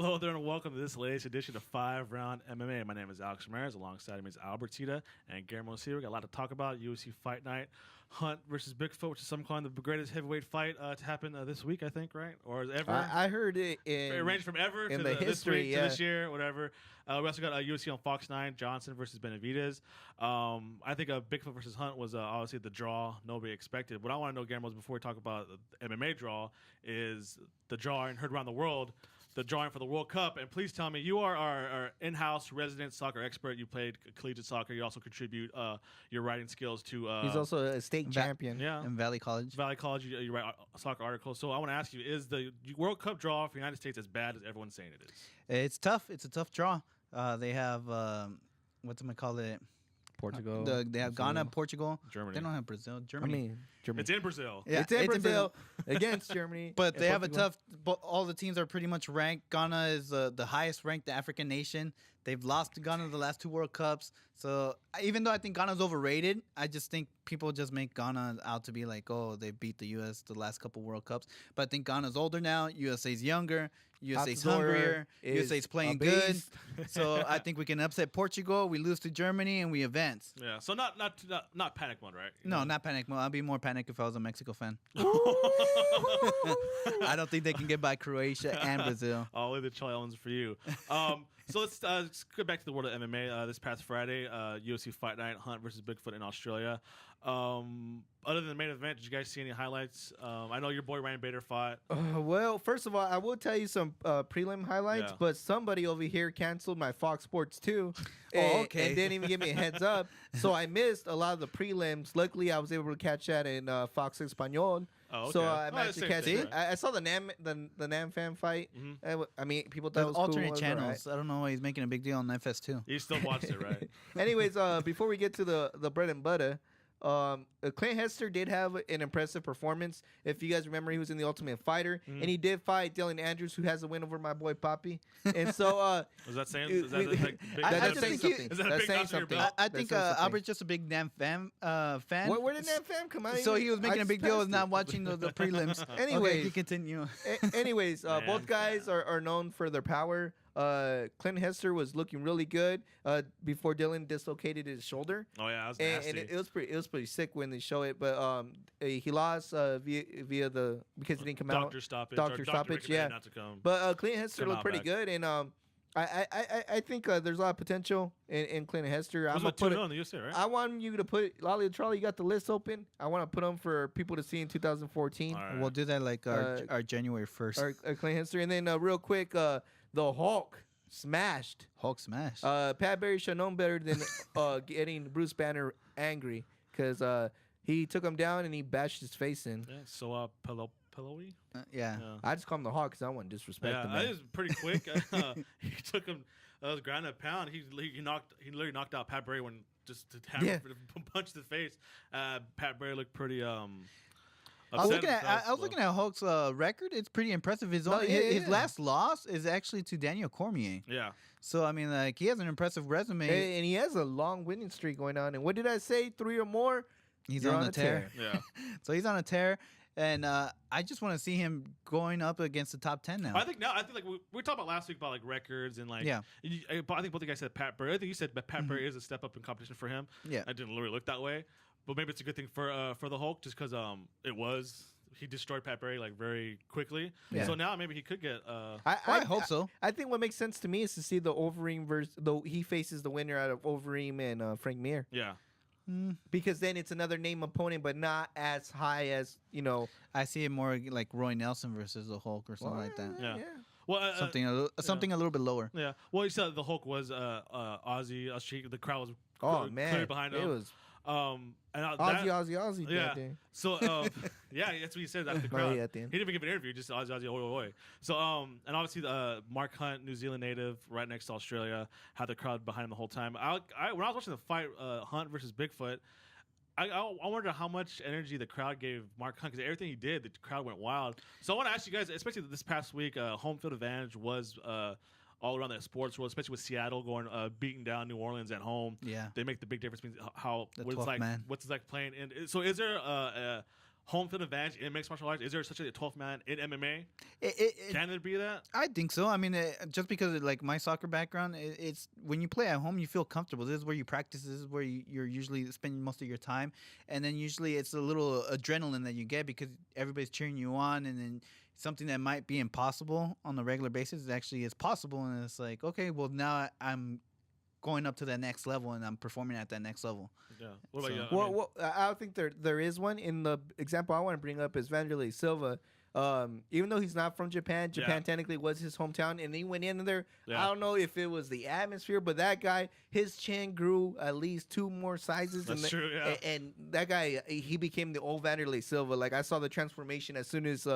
Hello there and welcome to this latest edition of 5RoundMMA. My name is Alex Ramirez. Alongside me is Albert Tita and Guillermo here. We got a lot to talk about. UFC Fight Night, Hunt versus Bigfoot, which is some calling the greatest heavyweight fight to happen this week, I think, right? Or ever? I heard it it ranged from ever to the history, this week to this year, whatever. We also got UFC on Fox 9, Johnson versus Benevidez. I think Bigfoot versus Hunt was obviously the draw nobody expected. What I want to know, Guillermo, is before we talk about the MMA draw, is the draw and heard around the world, the drawing for the World Cup. And please tell me, you are our in-house resident soccer expert. You played collegiate soccer. You also contribute your writing skills to... He's also a state champion in Valley College. Valley College, you write soccer articles. So I want to ask you, is the World Cup draw for the United States as bad as everyone's saying it is? It's tough. It's a tough draw. They have, whatchamacallit? Portugal. They have Ghana, Portugal. Germany. They don't have Brazil. Germany. Germany. It's in Brazil. Yeah, it's in Brazil against Germany. But they have a tough... All the teams are pretty much ranked. Ghana is the highest ranked African nation. They've lost to Ghana the last two World Cups. So even though I think Ghana's overrated, I just think people just make Ghana out to be like, oh, they beat the U.S. the last couple World Cups. But I think Ghana's older now. USA's younger. USA's hungrier. USA's playing good. So I think we can upset Portugal. We lose to Germany and we advance. Yeah. So not panic mode, right? No, not panic mode. I'd be more panic if I was a Mexico fan. I don't think they can get by Croatia and Brazil. I'll leave the challenge for you. So let's go back to the world of MMA. This past Friday, UFC Fight Night, Hunt versus Bigfoot in Australia. Other than the main event, did you guys see any highlights? I know your boy Ryan Bader fought. Well, first of all, I will tell you some prelim highlights, but somebody over here canceled my Fox Sports 2 and didn't even give me a heads up. So I missed a lot of the prelims. Luckily, I was able to catch that in Fox Espanol. Oh, okay. So I'm actually catching it. Right? I saw the Nam Fan fight. Mm-hmm. I mean, people thought it was alternate cool. channels. I don't know why he's making a big deal on FS2. You still watched it, right? Anyways, before we get to the bread and butter, Clint Hester did have an impressive performance. If you guys remember, he was in the Ultimate Fighter, and he did fight Dylan Andrews, who has a win over my boy Poppy. And so, was that saying? Is that like big? That's saying something. Is that a That's big saying notch in your something. belt? I think Albert's just a big Nam fan. Where did Nam Fam come out? So he was making a big deal of not watching the prelims. Anyways, okay, continue. Anyways, both guys are known for their power. Clint Hester was looking really good before Dylan dislocated his shoulder. Oh yeah, that was nasty. And it was pretty sick when they show it. But he lost via the because he didn't come out. Doctor stoppage. Doctor stoppage. Yeah. Not to come. But Clint Hester looked pretty good, and I think there's a lot of potential in Clint Hester. I'm gonna put it on the UFC, right? I want you to put Lolly Charlie. You got the list open. I want to put them for people to see in 2014. Right. We'll do that like our January 1st. Our Clint Hester, and then real quick, the Hulk smashed. Hulk smash. Pat Barry should have known better than getting Bruce Banner angry because he took him down and he bashed his face in. Yeah. So Pelosi. Yeah. I just call him the Hawk because I want to disrespect him. Yeah, that is pretty quick. He took him. That was ground and pound. He literally knocked out Pat Barry when just to punch the face. Pat Barry looked pretty I was looking at Hulk's record. It's pretty impressive. His last loss is actually to Daniel Cormier. Yeah. So I mean, like he has an impressive resume, and he has a long winning streak going on. And what did I say? 3 or more. He's on a tear. Yeah. So he's on a tear, and I just want to see him going up against the top 10 now. I think like we talked about last week about like records and like I think both of you guys said Pat Barry. I think you said Pat Barry is a step up in competition for him. Yeah. I didn't really look that way. But maybe it's a good thing for the Hulk, just because he destroyed Pat Barry like very quickly. Yeah. So now maybe he could get. I hope so. I think what makes sense to me is to see the Overeem versus he faces the winner out of Overeem and Frank Mir. Yeah. Because then it's another name opponent, but not as high as I see it more like Roy Nelson versus the Hulk or something like that. Yeah. Well, something a little bit lower. Yeah. Well, you said the Hulk was Aussie. The crowd was clear behind him. It was. And Aussie. Yeah. So yeah, that's what he said after the crowd. At the end. He didn't even give an interview, just Aussie, oi. So and obviously Mark Hunt, New Zealand native, right next to Australia, had the crowd behind him the whole time. When I was watching the fight, Hunt versus Bigfoot, I wonder how much energy the crowd gave Mark Hunt, because everything he did, the crowd went wild. So I want to ask you guys, especially this past week, home field advantage was all around the sports world, especially with Seattle going beating down New Orleans at home. Yeah, they make the big difference between what's it's like playing. And so, is there home field advantage in mixed martial arts? Is there such a 12th man in MMA? Can there be that? I think so. I mean, just because of, like, my soccer background, it's when you play at home, you feel comfortable. This is where you practice. This is where you're usually spending most of your time. And then usually it's a little adrenaline that you get because everybody's cheering you on. And then something that might be impossible on a regular basis actually is possible. And it's like, okay, well, now I'm going up to that next level and I'm performing at that next level. Yeah. What about you? Well, I don't think there is one. In the example I want to bring up is Wanderlei Silva. Even though he's not from Japan technically was his hometown, and he went in there. I don't know if it was the atmosphere, but that guy, his chin grew at least 2 more sizes. That's true, yeah. And that guy, he became the old Wanderlei Silva. Like, I saw the transformation as soon as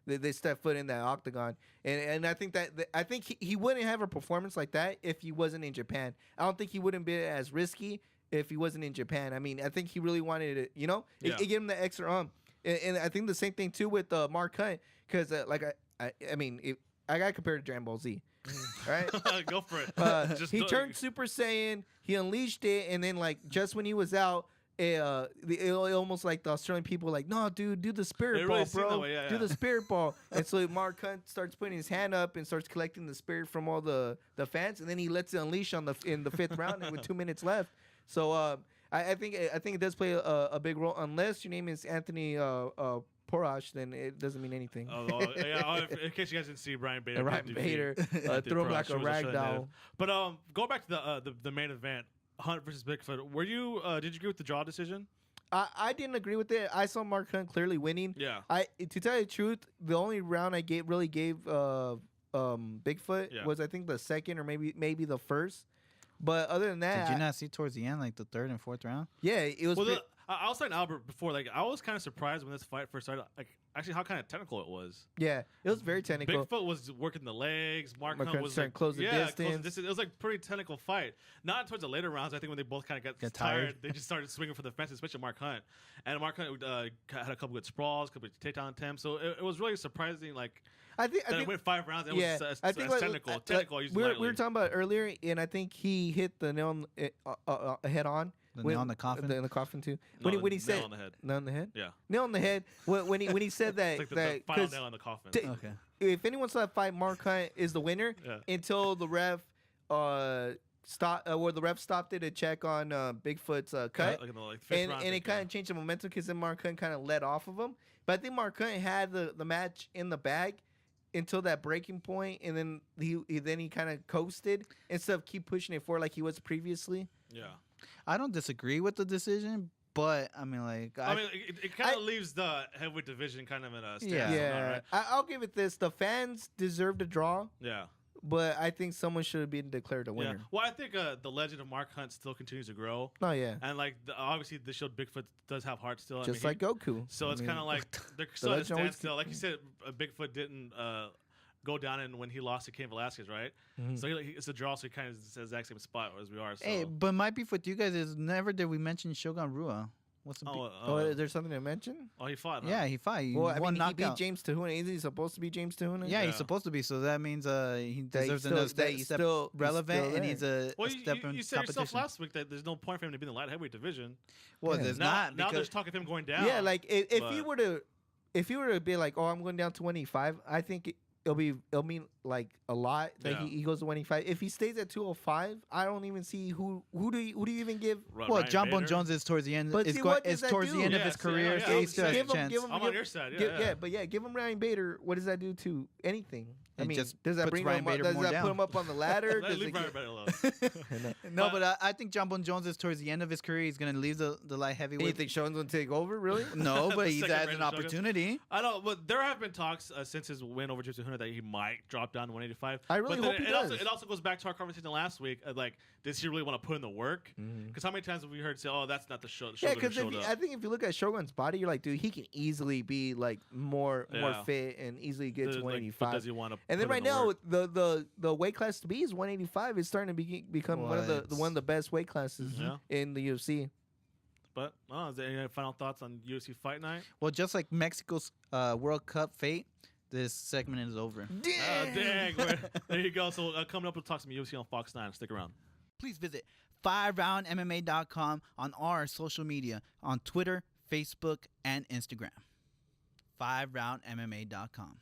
they stepped foot in that octagon. And I think that I think he wouldn't have a performance like that if he wasn't in Japan. I don't think he wouldn't be as risky if he wasn't in Japan. I mean, I think he really wanted it, you know? It gave him the extra And I think the same thing, too, with Mark Hunt. Because, I mean, I got to compare to Dragon Ball Z. Right? Go for it. He turned Super Saiyan. He unleashed it. And then, like, just when he was out, it almost like the Australian people were like, no, dude, do the spirit ball, bro. Do the spirit ball. And so Mark Hunt starts putting his hand up and starts collecting the spirit from all the fans. And then he lets it unleash in the 5th round and with 2 minutes left. So, I think it does play a big role. Unless your name is Anthony Porash, then it doesn't mean anything. In case you guys didn't see, Ryan Bader threw him like a rag doll. But go back to the main event, Hunt versus Bigfoot. Were you did you agree with the draw decision? I didn't agree with it. I saw Mark Hunt clearly winning. Yeah. To tell you the truth, the only round I really gave Bigfoot was, I think, the second or maybe the first. But other than that, did you not see towards the end, like the 3rd and 4th round? Yeah, it was. Well, I was saying Albert before, like, I was kind of surprised when this fight first started, like, actually how kind of technical it was. Yeah, it was very technical. Bigfoot was working the legs. Mark Hunt was trying to close the distance. It was like pretty technical fight. Not towards the later rounds. I think when they both kind of got tired, they just started swinging for the fences, especially Mark Hunt. And Mark Hunt had a couple good sprawls, a couple of takedown attempts. So it was really surprising. Like, I think it went 5 rounds. It was technical. We were talking about earlier, and I think he hit the nail head on. The nail on the coffin? In the coffin, too. When he said... Nail on the head. Nail on the head? Yeah. Nail on the head. When he said that... It's like the final nail on the coffin. Okay. If anyone saw that fight, Mark Hunt is the winner until the ref stopped it to check on Bigfoot's cut. And it kind of changed the momentum because then Mark Hunt kind of let off of him. But I think Mark Hunt had the match in the bag until that breaking point, and then he kind of coasted instead of keep pushing it forward like he was previously. Yeah. I don't disagree with the decision, but I mean, like, it kind of leaves the heavyweight division kind of in a stance. Yeah. Right? I'll give it this: the fans deserved a draw. Yeah. But I think someone should have been declared a winner. Yeah. Well, I think the legend of Mark Hunt still continues to grow. Oh, yeah. And, like, obviously, this showed Bigfoot does have heart still. Just like Goku. So it's kind of like they're still at a standstill. Like you said, Bigfoot didn't go down in when he lost to Cain Velasquez, right? Mm-hmm. So it's a draw, so he kind of is the exact same spot as we are. So. Hey, but my beef with you guys is never did we mention Shogun Rua. What's the is there something to mention? Oh, he fought. Huh? Yeah, he fought. He he beat James Tahuna. Isn't he supposed to be James Tahuna? Yeah, he's supposed to be. So that means he deserves another step relevant, and he's a step in competition. You said yourself last week that there's no point for him to be in the light heavyweight division. Well, there's not. Now there's talk of him going down. Yeah, like if he were to be like, oh, I'm going down to 185, I think it'll mean like a lot that he goes to 185. If he stays at 205, I don't even see who do you even give. Well, John Bon Jones is towards the end. But is towards the end of his career. Yeah, he still has a chance. I'm on your side. Give him Ryan Bader. What does that do to anything? I mean, just does that bring Ryan Bader more down? Does that put him up on the ladder? Leave Ryan Bader alone. No, but I think John Bon Jones is towards the end of his career. He's going to leave the light heavyweight. You think Shogun's going to take over, really? No, but he's had an opportunity. I don't. But there have been talks since his win over James Tahuna that he might drop down to 185. I really hope he does. It also goes back to our conversation last week. Like, does he really want to put in the work? Because how many times have we heard say, "Oh, that's not the show"? Yeah, because I think if you look at Shogun's body, you're like, dude, he can easily be like more fit and easily get to 185. Does he want to? And then right now, the weight class to be is 185. It's starting to become one of the best weight classes in the UFC. But is there any final thoughts on UFC Fight Night? Well, just like Mexico's World Cup fate, this segment is over. Dang! There you go. So coming up, we'll talk some UFC on Fox 9. Stick around. Please visit FiveRoundMMA.com on our social media on Twitter, Facebook, and Instagram. FiveRoundMMA.com.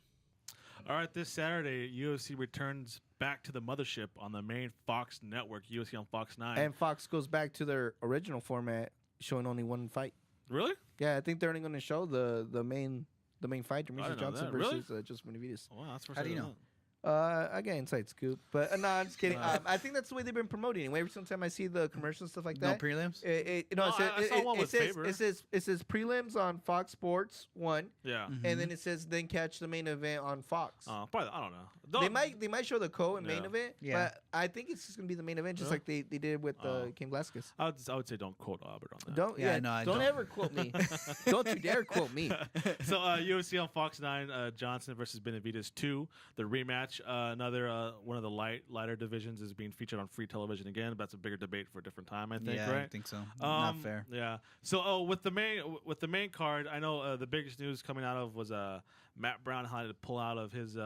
All right, this Saturday, UFC returns back to the mothership on the main Fox network, UFC on Fox 9. And Fox goes back to their original format, showing only one fight. Really? Yeah, I think they're only going to show the main fight, Demetrius Johnson versus just Benevidez. Oh, wow, that's first. How do you know? I got inside scoop, but no, I'm just kidding. I think that's the way they've been promoting. Anyway, every time I see the commercials and stuff like that, No prelims. It says prelims on Fox Sports 1. Yeah, and then it says then catch the main event on Fox. Probably, I don't know. They might show the main event, but I think it's just gonna be the main event, just like they did with King Velasquez. I would say don't quote Albert on that. Don't ever quote me. Don't you dare quote me. So UFC on Fox 9, Johnson versus Benevidez 2, the rematch. Another one of the lighter divisions is being featured on free television again, but that's a bigger debate for a different time, I think. Right? I think so. Not fair. Yeah. So with the main card, I know the biggest news coming out of was Matt Brown had to pull out of his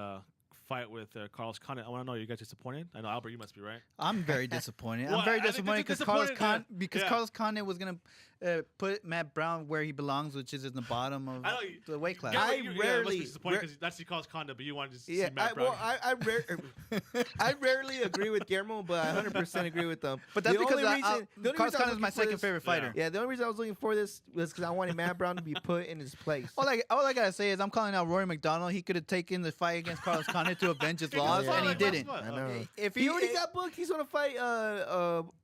fight with Carlos Condit. I want to know, are you guys disappointed? I know, Albert, you must be, right? I'm very disappointed. Well, I'm very disappointed because Carlos Condit was going to put Matt Brown where he belongs, which is in the bottom of the weight class. I rarely disappointed because that's Carlos Condit, but you wanted to see Matt Brown. I rarely agree with Guillermo, but I 100% agree with them. But that's because Carlos Condit is my second favorite fighter. Yeah, the only reason I was looking for this was because I wanted Matt Brown to be put in his place. All I gotta say is I'm calling out Rory McDonald. He could have taken the fight against Carlos Condit to avenge his loss, and he didn't. I know. If he already got booked, he's gonna fight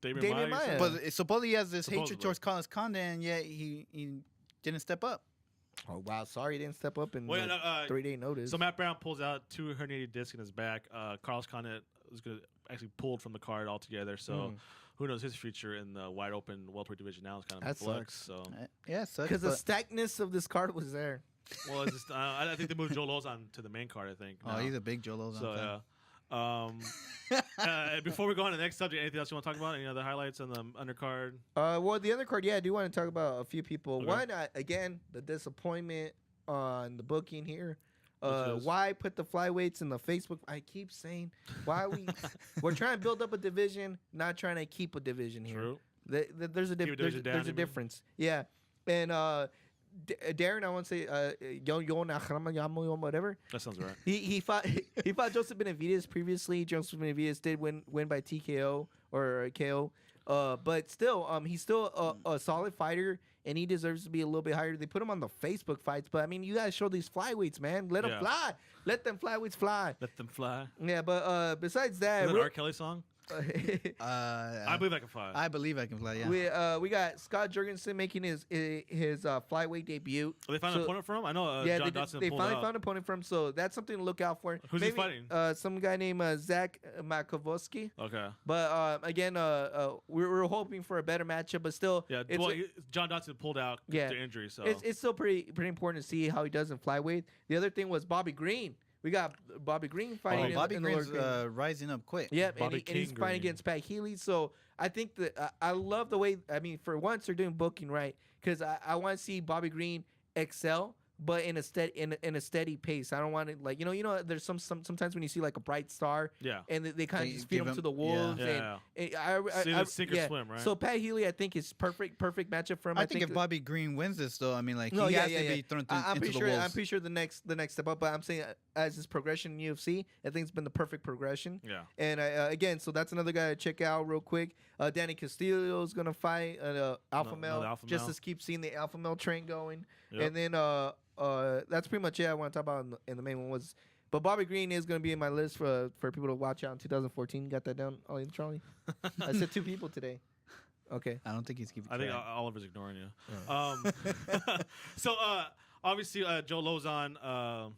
Damian Maia. But supposedly he has this hatred towards Carlos Condit, and yet he didn't step up. Oh wow! Sorry, he didn't step up in 3-day notice. So Matt Brown pulls out 2 herniated discs in his back. Carlos Condit was actually pulled from the card altogether. So who knows, his future in the wide open welterweight division now is kind of in flux. So yeah, because the stackness of this card was there. Well, it's just, I think they moved Joe Lozon to the main card. I think. Oh, he's a big Joe Lozon fan. Before we go on to the next subject, anything else you want to talk about? Any other highlights on the undercard? Well, the undercard, I do want to talk about a few people. Okay. One, again, the disappointment on the booking here. Why put the flyweights in the Facebook? I keep saying why we're trying to build up a division, not trying to keep a division here. True. There's a difference. Yeah, and Darren, I want to say whatever. That sounds right. He fought Joseph Benevidez previously. Joseph Benevidez did win by TKO or KO. But still, he's still a solid fighter, and he deserves to be a little bit higher. They put him on the Facebook fights, but I mean, you guys show these flyweights, man. Let them fly. Let them flyweights fly. Let them fly. Yeah, but besides that, is that an R. Kelly song? I believe I can fly. I believe I can fly. Yeah. We got Scott Jurgensen making his flyweight debut. They found an opponent for him. I know. John Dodson they finally found an opponent for him, so that's something to look out for. Who's he fighting? Some guy named Zach Makovsky. Okay. But again, we're hoping for a better matchup, but still, John Dodson pulled out due to injury, so it's still pretty important to see how he does in flyweight. The other thing was Bobby Green. We got Bobby Green fighting. Bobby Green's rising up quick. Yep, and he's fighting against Pat Healy. So I think that I love the way. I mean, for once they're doing booking right, because I want to see Bobby Green excel, but in a steady pace. I don't want to there's sometimes when you see like a bright star, and they kind of just feed him to the wolves, and sink or swim, right? So Pat Healy, I think is perfect matchup for him. I think if Bobby Green wins this, though, I mean, like he has to be thrown into the wolves. I'm pretty sure the next step up, but I'm saying as his progression in UFC, I think it's been the perfect progression. Yeah. And again, so that's another guy to check out real quick. Danny Castillo is gonna fight Alpha Male, just to keep seeing the Alpha Male train going, and then that's pretty much it I want to talk about in the main one was. But Bobby Green is going to be in my list for people to watch out in 2014. Got that down, Charlie? I said 2 people today. Okay. I don't think he's keeping track. I think Oliver's ignoring you. So, obviously, Joe Lozon,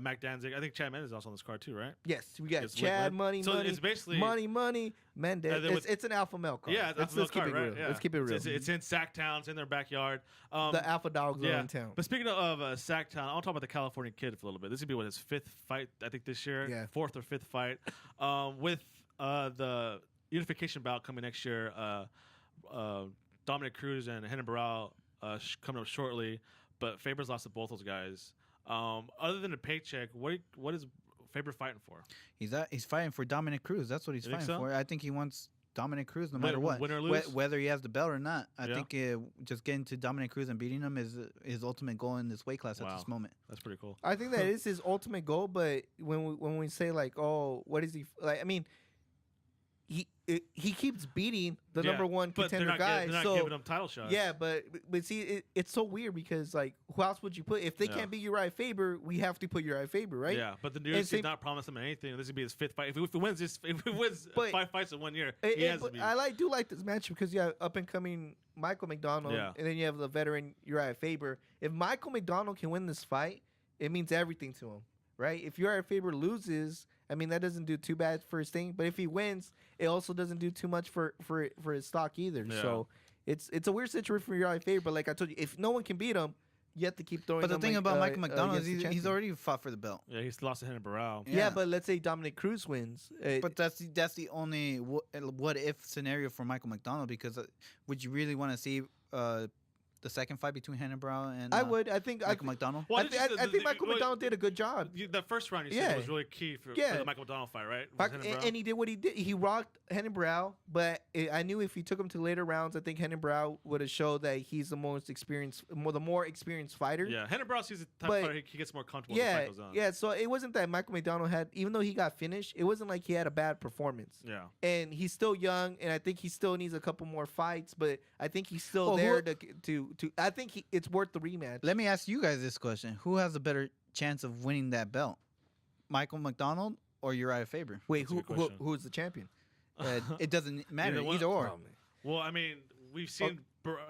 Mac Danzig. I think Chad Mendez is also on this card too, right? Yes, we got Chad, Money, it's basically Money, Mendez. It's an alpha male card. Yeah, let's keep it real. Yeah. Let's keep it real. It's in Sacktown. It's in their backyard. The alpha dogs are in town. But speaking of Sacktown, I'll talk about the California kid for a little bit. This would be his 5th fight, I think, this year. Yeah. 4th or 5th fight. With the unification bout coming next year, Dominic Cruz and Renan Barao coming up shortly. But Faber's lost to both those guys. Other than a paycheck, what is Faber fighting for? He's fighting for Dominic Cruz. That's what he's fighting for. I think he wants Dominic Cruz no matter what. Win or lose? Whether he has the belt or not. I think just getting to Dominic Cruz and beating him is his ultimate goal in this weight class at this moment. That's pretty cool. I think that is his ultimate goal, but when we say like, oh, what is he like? I mean, he keeps beating the number one contender guy. They're not giving him title shots. Yeah, but see, it's so weird because like, who else would you put if they can't beat Uriah Faber? We have to put Uriah Faber, right? Yeah, but the UFC did not promise him anything. This would be his 5th fight. If he wins 5 fights in 1 year, he has to be. I do like this match because you have up and coming Michael McDonald, and then you have the veteran Uriah Faber. If Michael McDonald can win this fight, it means everything to him, right? If Uriah Faber loses, I mean, that doesn't do too bad for his thing. But if he wins, it also doesn't do too much for his stock either. Yeah. So it's a weird situation for Uriah Faber. But like I told you, if no one can beat him, you have to keep throwing. But the thing about Michael McDonald is he's already fought for the belt. Yeah, he's lost to Henry Barao. Yeah, but let's say Dominic Cruz wins. But that's the only what if scenario for Michael McDonald, because would you really want to see the second fight between Henry Barao and I would. I think Michael McDonald. Well, I think Michael McDonald did a good job. The first round you said was really key for the Michael McDonald fight, right? And he did what he did. He rocked Henry Barao, but I knew if he took him to later rounds, I think Henry Barao would have showed that he's the most experienced, the more experienced fighter. Yeah, Henry Barao sees the type of fighter he gets more comfortable. Yeah, as the fight goes on. Yeah. So it wasn't that Michael McDonald had, even though he got finished, it wasn't like he had a bad performance. Yeah. And he's still young, and I think he still needs a couple more fights, but I think he's still there to. I think it's worth the rematch. Let me ask you guys this question: who has a better chance of winning that belt, Michael McDonald or Uriah Faber? Wait, who's the champion? It doesn't matter either or. Well, I mean, we've seen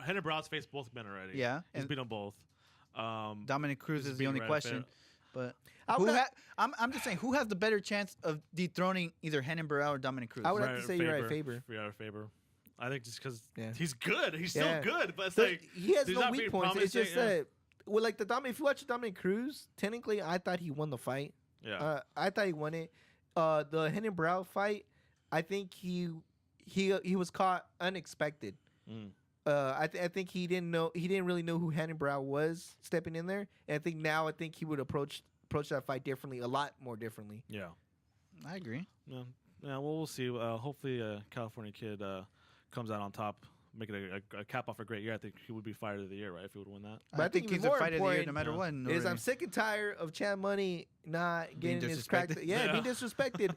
Henry Barao's face both men already. Yeah, he's beat them both. Dominic Cruz is the only question. But I'm just saying, who has the better chance of dethroning either Henry Barao or Dominic Cruz? I would have to say Uriah Faber. Uriah Faber. I think just because he's good. He's still good. But it's he has no weak points. It's just that, well, like if you watch Dominic Cruz, technically, I thought he won the fight. Yeah. I thought he won it. The Henry Barao fight, I think he was caught unexpected. I think he didn't really know who Henry Barao was stepping in there. And I think he would approach that fight differently, a lot more differently. Yeah. I agree. Yeah. Well, we'll see. Hopefully, California kid comes out on top, making a cap off a great year. I think he would be fighter of the year, right? If he would win that. But I think he's a fighter of the year no matter what. I'm sick and tired of Chad Money not getting his crack. Being disrespected.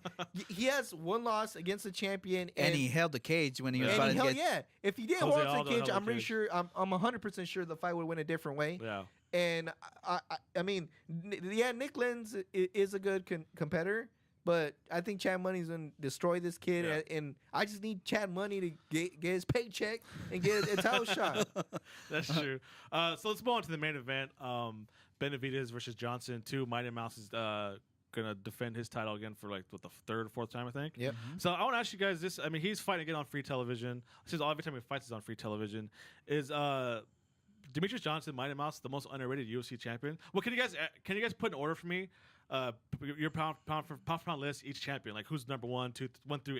He has one loss against the champion, and he held the cage when he was about to get. If he didn't hold the cage, I'm pretty sure. I'm 100% sure the fight would win a different way. Yeah. And I mean, Nick Lenz is a good competitor. But I think Chad Money's going to destroy this kid, and I just need Chad Money to get his paycheck and get a title shot. That's true. So let's move on to the main event. Benevidez versus Johnson. Mighty Mouse is going to defend his title again for the third or fourth time, I think. Yep. So I want to ask you guys this. I mean, he's fighting again on free television. This is every time he fights is on free television. Is Demetrius Johnson, Mighty Mouse, the most underrated UFC champion? Well, can you guys put in order for me? Your pound for pound list, each champion, like who's number 1 through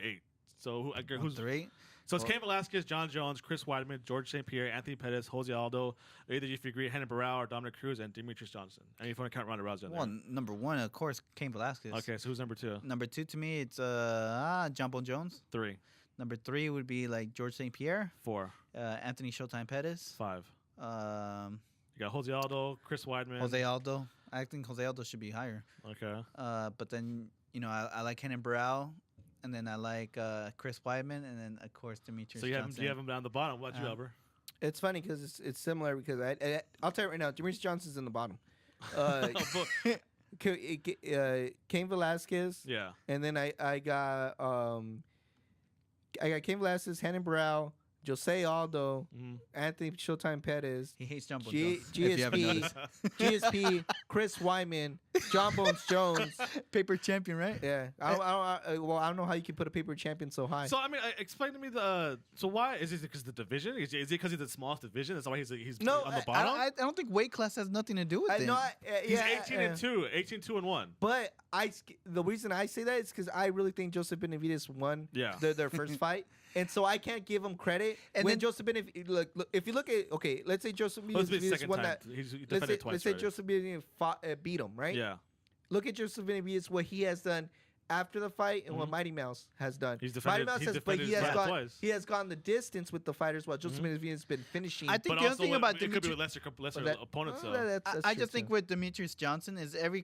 8. So who's 3? So it's Cain Velasquez, John Jones, Chris Weidman, George St. Pierre, Anthony Pettis, Jose Aldo. Either if you agree, Henry Barao or Dominic Cruz, and Demetrius Johnson. And if you want to count Ronda Rousey. Well, number 1, of course, Cain Velasquez. Okay, so who's number 2? Number 2 to me, it's John Bone Jones. 3. Number 3 would be like George St. Pierre. 4. Anthony Showtime Pettis. 5. You got Jose Aldo, Chris Weidman. Jose Aldo. I think Jose Aldo should be higher. Okay. But then, I like Henry Barao, and then I like Chris Weidman, and then, of course, Demetrius Johnson. So you have him down the bottom. What about you, Albert? It's funny because it's similar because I'll tell you right now, Demetrius Johnson's in the bottom. Cain Velasquez. Yeah. And then I got Cain Velasquez, Henry Barao, Jose Aldo, Anthony Showtime Pettis. He hates John Bones Jones. GSP, Chris Weidman, John Bones Jones. Paper champion, right? Yeah. I don't know how you can put a paper champion so high. So, I mean, explain to me so why? Is it because of the division? Is it because he's the smallest division? That's why he's on the bottom? I don't think weight class has nothing to do with it. He's 18-2, 18-2-1. But the reason I say that is because I really think Joseph Benevidez won their first fight. And so I can't give him credit. And when Joseph Benavidez, look, if you look at, let's say Joseph Benavidez won that. Let's say Joseph Benavidez beat him, right? Yeah. Look at Joseph Benavidez, what he has done after the fight and what Mighty Mouse has done. He's defended. Mighty Mouse he has gone the distance with the fighters, while Joseph Benavidez has been finishing. I think the other thing about it could be with lesser opponents. I just think with Demetrius Johnson is every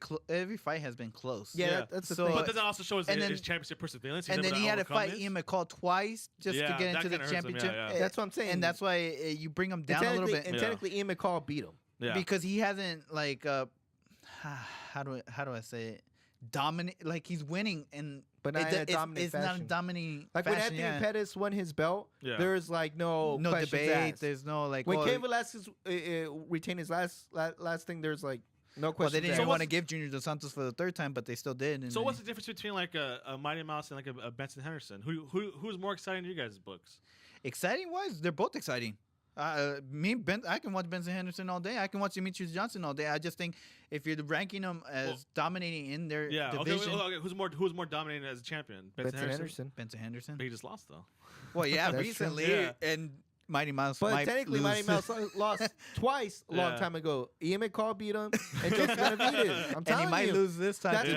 fight has been close. Yeah, that's the thing. But that also shows his championship perseverance. And then he had to fight Ian McCall twice just to get into the championship. That's what I'm saying. And that's why you bring him down a little bit. And technically, Ian McCall beat him. Yeah. Because he hasn't like how do I say it? Dominate, like he's winning, but it's not a dominating. Like fashion, when Anthony Pettis won his belt, there's like no debate. Asked. There's no like when Cain Velasquez retained his last thing. There's like no question. Well, they didn't want to give Junior Dos Santos for the third time, but they still did. So what's the difference between like a Mighty Mouse and like a Benson Henderson? Who's more exciting to you guys' books? Exciting wise, they're both exciting. I can watch Benson Henderson all day. I can watch Demetrius Johnson all day. I just think if you're ranking them as dominating in their division, okay. Who's more dominating as a champion? Benson Henderson. Benson Henderson. But he just lost though. Well, yeah, recently and Mighty Mouse. But technically, Mighty Mouse lost twice a long time ago. Ian McCall beat him, and Joseph Benavidez. I'm telling you, he might lose this time.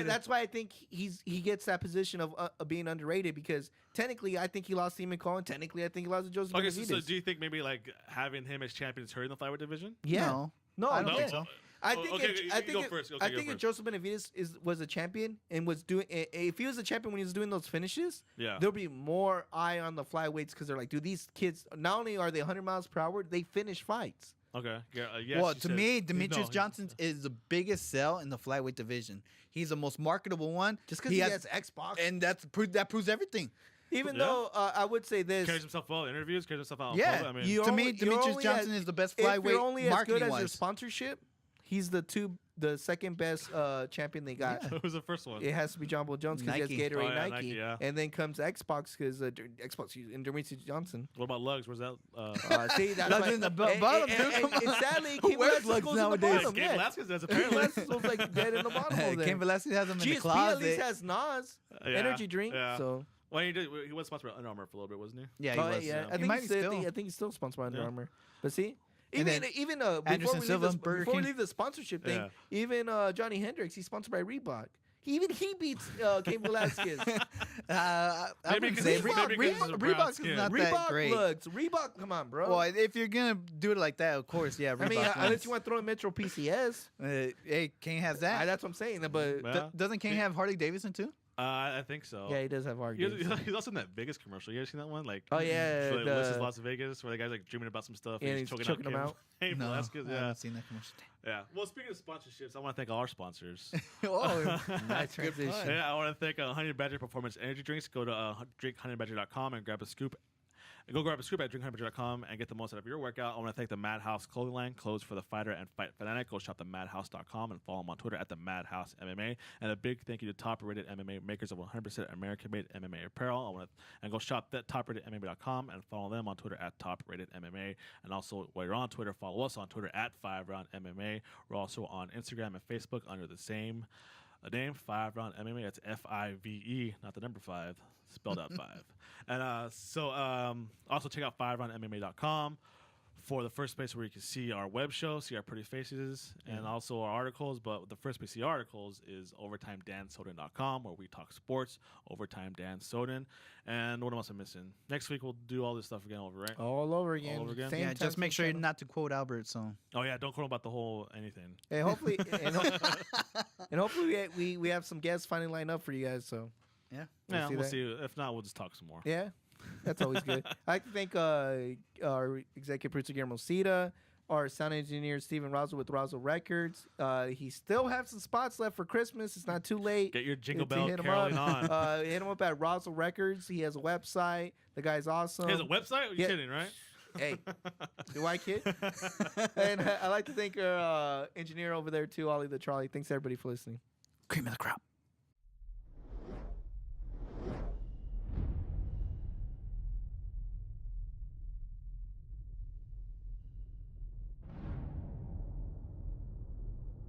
That's why I think he gets that position of being underrated, because technically I think he lost to Ian McCall, and technically I think he lost to Joseph Benavidez. So do you think maybe like having him as champion is hurting the flyweight division? Yeah. No, I don't think so. I think if Joseph Benavidez was a champion and was doing, if he was a champion when he was doing those finishes, there'll be more eye on the flyweights, because they're like, dude, these kids, not only are they 100 miles per hour, they finish fights. Okay. Yeah. Well, to me, Demetrius Johnson is the biggest sell in the flyweight division. He's the most marketable one, just because he has Xbox, and that proves everything. Even though I would say this, carries himself well in interviews, carries himself out. Yeah, I mean, to me, Demetrius Johnson is the best flyweight. If you're only as good as your wise. sponsorship, he's the second best champion they got. Who was the first one? It has to be John Paul Jones, because he has Gatorade, Nike, and then comes Xbox because Xbox and Demetrius Johnson. What about lugs? Where's that? See, that's lugs in the bottom. And sadly, Cain Velasquez goes nowadays? Cain Velasquez does Cain Velasquez was like dead in the bottom over there. Cain Velasquez has him in the GSP closet. at least has Nas energy drink. So. Well, he was sponsored by Under Armour for a little bit, wasn't he? Yeah, he was. Yeah. I think he's still sponsored by Under Armour. But see, even before we leave the sponsorship thing, even Johnny Hendricks, he's sponsored by Reebok. Even he beats Cain Velasquez. Maybe because Reebok is not that great. Reebok, come on, bro. Well, if you're gonna do it like that, of course, yeah. Reebok unless you want to throw in Metro PCS. Hey, Cain has that. That's what I'm saying. But doesn't Cain have Harley Davidson too? I think so. Yeah, he does have Harley Davidson. He's also in that Vegas commercial. You ever seen that one? Like, this is Las Vegas, where the guy's like dreaming about some stuff and he's choking him out. No, I haven't seen that commercial. Yeah. Well, speaking of sponsorships, I want to thank all our sponsors. Nice transition. Yeah, I want to thank Honey Badger Performance Energy Drinks. Go to drinkhoney-badger.com and grab a scoop. Go grab a scoop at drinkhoney-badger.com and get the most out of your workout. I want to thank the Madhouse Clothing Line, clothes for the fighter and fight fanatic. Go shop themadhouse.com and follow them on Twitter at the Madhouse MMA. And a big thank you to top-rated MMA makers of 100% American-made MMA apparel. And go shop that top-ratedmma.com and follow them on Twitter at top-rated-MMA. And also, while you're on Twitter, follow us on Twitter at FiveRoundMMA. We're also on Instagram and Facebook under the same name, FiveRoundMMA. That's FIVE, not the number 5. Spelled out 5. And also check out FiveRoundMMA.com for the first place where you can see our web show, see our pretty faces, and also our articles. But the first place to see articles is OvertimeDanSoden.com, where we talk sports. Overtime Dan Soden. And what else am I missing? Next week we'll do all this stuff again, right? All over again. All over again. Yeah, just make sure not to quote Albert. So. Oh yeah, don't quote about the whole anything. Hey, hopefully, and hopefully we have some guests finally lined up for you guys. So. Yeah, we'll see. If not, we'll just talk some more. Yeah, that's always good. I'd like to thank our executive producer, Guillermo Cita, our sound engineer, Steven Roswell with Roswell Records. He still has some spots left for Christmas. It's not too late. Get your jingle bell caroling on. Hit him up at Roswell Records. He has a website. The guy's awesome. He has a website? You're kidding, right? Hey, do I kid? And I'd like to thank our engineer over there, too, Ollie the Trolley. Thanks, everybody, for listening. Cream of the crop.